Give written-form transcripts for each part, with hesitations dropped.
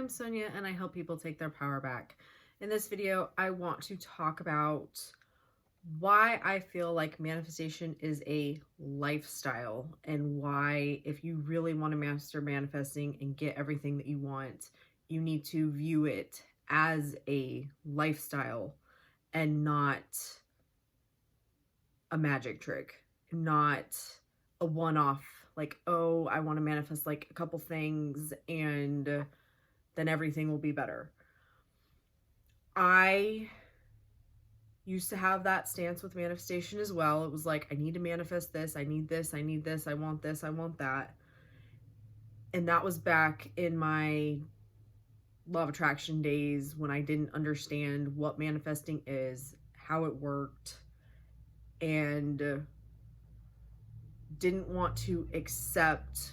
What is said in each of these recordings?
I'm Sonia and I help people take their power back. In this video, I want to talk about why I feel like manifestation is a lifestyle and why, if you really want to master manifesting and get everything that you want, you need to view it as a lifestyle and not a magic trick, not a one-off, like, oh, I want to manifest like a couple things and then everything will be better. I used to have that stance with manifestation as well. It was like, I need to manifest this, I need this, I need this, I want this, I want that. And that was back in my law of attraction days when I didn't understand what manifesting is, how it worked, and didn't want to accept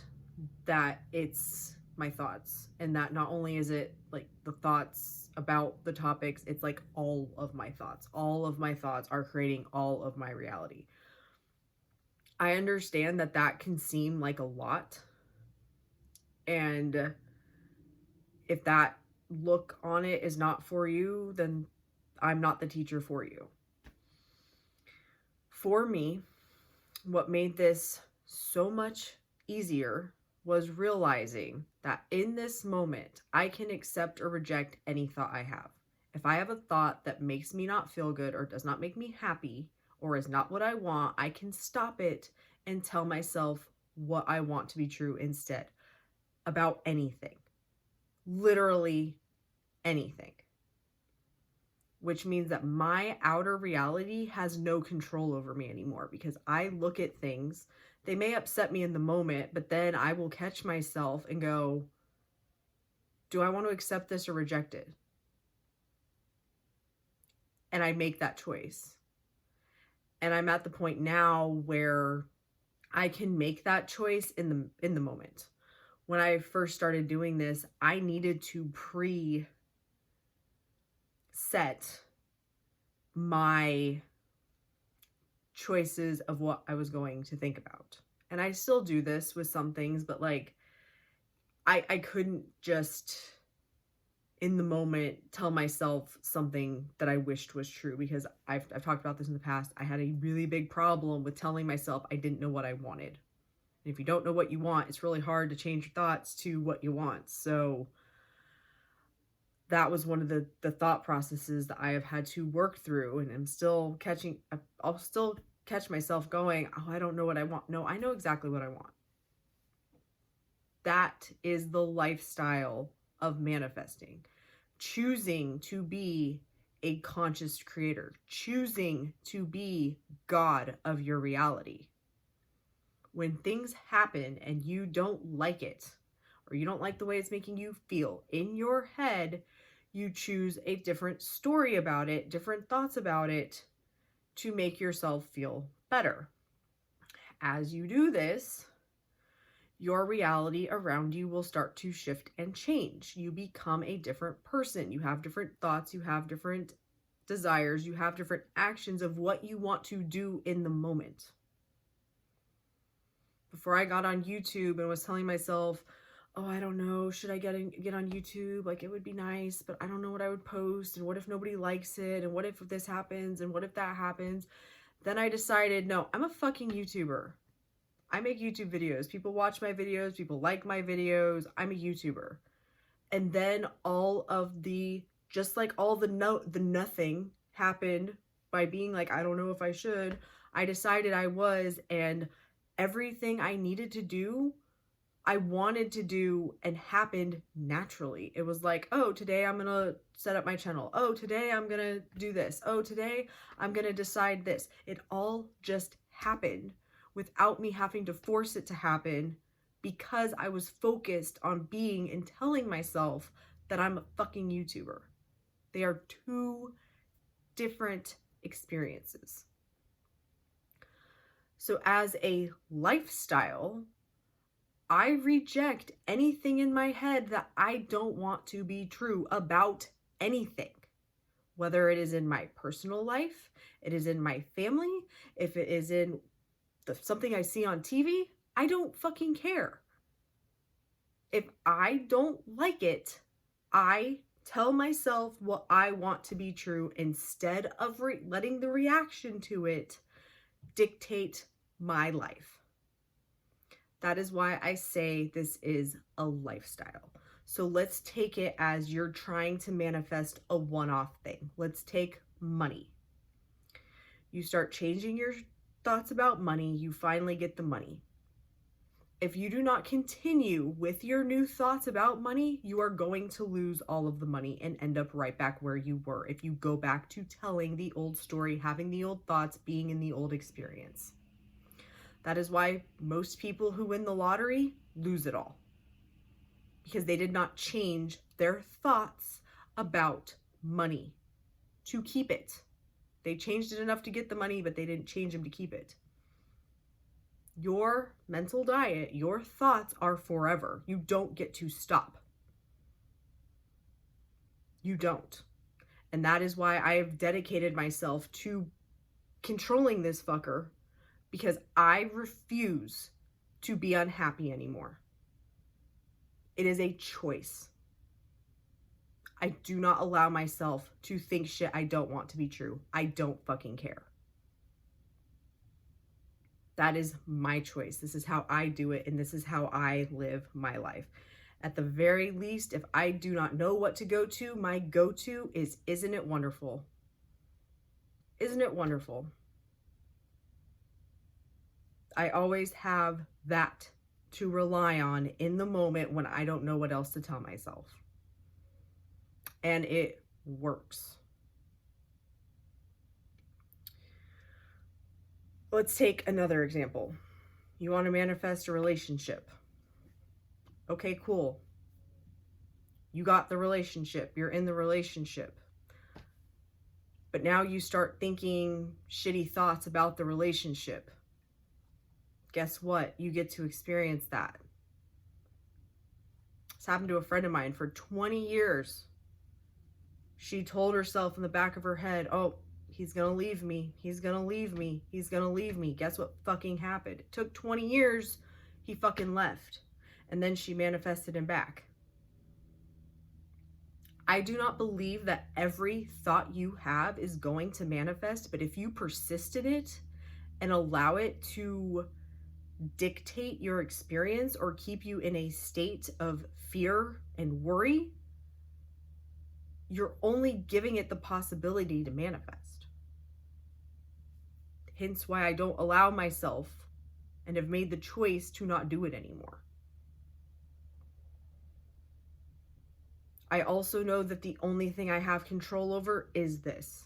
that it's my thoughts and that not only is it like the thoughts about the topics, it's like all of my thoughts. All of my thoughts are creating all of my reality. I understand that that can seem like a lot. And if that look on it is not for you, then I'm not the teacher for you. For me, what made this so much easier was realizing that in this moment, I can accept or reject any thought I have. If I have a thought that makes me not feel good or does not make me happy or is not what I want, I can stop it and tell myself what I want to be true instead about anything. Literally anything. Which means that my outer reality has no control over me anymore because I look at things. They may upset me in the moment, but then I will catch myself and go, do I want to accept this or reject it? And I make that choice. And I'm at the point now where I can make that choice in the moment. When I first started doing this, I needed to set my choices of what I was going to think about. And I still do this with some things, but like I couldn't just in the moment tell myself something that I wished was true because I've talked about this in the past. I had a really big problem with telling myself I didn't know what I wanted. And if you don't know what you want, it's really hard to change your thoughts to what you want. So that was one of the thought processes that I have had to work through, and I'm still I'll still catch myself going, oh, I don't know what I want. No, I know exactly what I want. That is the lifestyle of manifesting. Choosing to be a conscious creator. Choosing to be God of your reality. When things happen and you don't like it, or you don't like the way it's making you feel in your head, you choose a different story about it, different thoughts about it to make yourself feel better. As you do this, your reality around you will start to shift and change. You become a different person. You have different thoughts, you have different desires, you have different actions of what you want to do in the moment. Before I got on YouTube and was telling myself, oh, I don't know, should I get on YouTube? Like, it would be nice, but I don't know what I would post, and what if nobody likes it, and what if this happens, and what if that happens? Then I decided, no, I'm a fucking YouTuber. I make YouTube videos. People watch my videos, people like my videos. I'm a YouTuber. And then just like all the nothing happened by being like, I don't know if I should. I decided I was, and everything I needed to do, I wanted to do, and happened naturally. It was like, oh, today I'm gonna set up my channel. Oh, today I'm gonna do this. Oh, today I'm gonna decide this. It all just happened without me having to force it to happen because I was focused on being and telling myself that I'm a fucking YouTuber. They are two different experiences. So as a lifestyle, I reject anything in my head that I don't want to be true about anything. Whether it is in my personal life, it is in my family, if it is in something I see on TV, I don't fucking care. If I don't like it, I tell myself what I want to be true instead of letting the reaction to it dictate my life. That is why I say this is a lifestyle. So let's take it as you're trying to manifest a one-off thing. Let's take money. You start changing your thoughts about money, you finally get the money. If you do not continue with your new thoughts about money, you are going to lose all of the money and end up right back where you were if you go back to telling the old story, having the old thoughts, being in the old experience. That is why most people who win the lottery lose it all, because they did not change their thoughts about money to keep it. They changed it enough to get the money, but they didn't change them to keep it. Your mental diet, your thoughts are forever. You don't get to stop. You don't. And that is why I have dedicated myself to controlling this fucker, because I refuse to be unhappy anymore. It is a choice. I do not allow myself to think shit I don't want to be true. I don't fucking care. That is my choice. This is how I do it, and this is how I live my life. At the very least, if I do not know what to go to, my go-to is, isn't it wonderful? Isn't it wonderful? I always have that to rely on in the moment when I don't know what else to tell myself. And it works. Let's take another example. You want to manifest a relationship. Okay, cool. You got the relationship. You're in the relationship. But now you start thinking shitty thoughts about the relationship. Guess what? You get to experience that. This happened to a friend of mine for 20 years. She told herself in the back of her head, oh, he's gonna leave me. He's gonna leave me. He's gonna leave me. Guess what fucking happened? It took 20 years. He fucking left. And then she manifested him back. I do not believe that every thought you have is going to manifest, but if you persist in it and allow it to dictate your experience or keep you in a state of fear and worry, you're only giving it the possibility to manifest. Hence why I don't allow myself and have made the choice to not do it anymore. I also know that the only thing I have control over is this.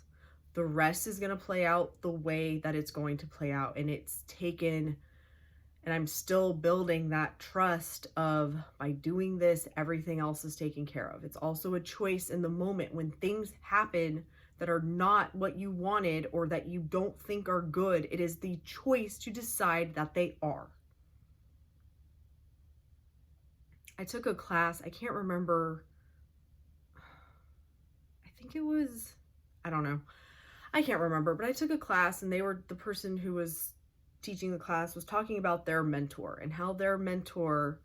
The rest is going to play out the way that it's going to play out. And it's taken, and I'm still building that trust of, by doing this, everything else is taken care of. It's also a choice in the moment when things happen that are not what you wanted or that you don't think are good. It is the choice to decide that they are. I took a class, I can't remember, I think it was, I don't know. I can't remember, but I took a class and the person who was teaching the class was talking about their mentor and how their mentor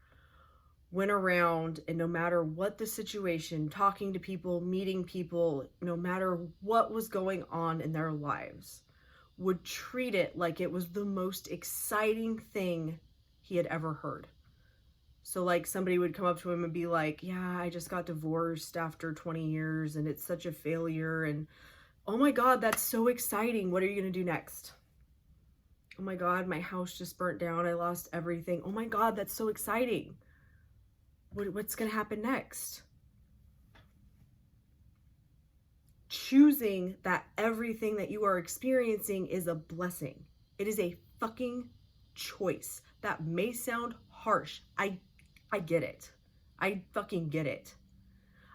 went around, and no matter what the situation, talking to people, meeting people, no matter what was going on in their lives, would treat it like it was the most exciting thing he had ever heard. So like somebody would come up to him and be like, yeah, I just got divorced after 20 years and it's such a failure. And oh my God, that's so exciting. What are you going to do next? Oh my God, my house just burnt down. I lost everything. Oh my God, that's so exciting. What's going to happen next? Choosing that everything that you are experiencing is a blessing. It is a fucking choice. That may sound harsh. I get it. I fucking get it.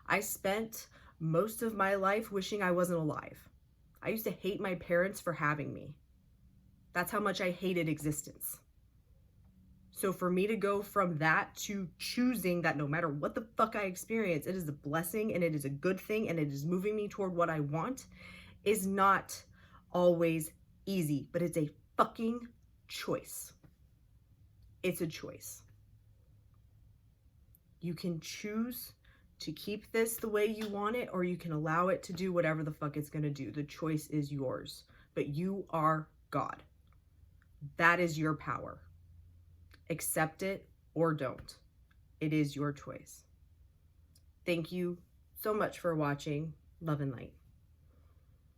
I spent most of my life wishing I wasn't alive. I used to hate my parents for having me. That's how much I hated existence. So for me to go from that to choosing that no matter what the fuck I experience, it is a blessing and it is a good thing and it is moving me toward what I want, is not always easy, but it's a fucking choice. It's a choice. You can choose to keep this the way you want it, or you can allow it to do whatever the fuck it's gonna do. The choice is yours. But you are God. That is your power. Accept it or don't. It is your choice. Thank you so much for watching. Love and light.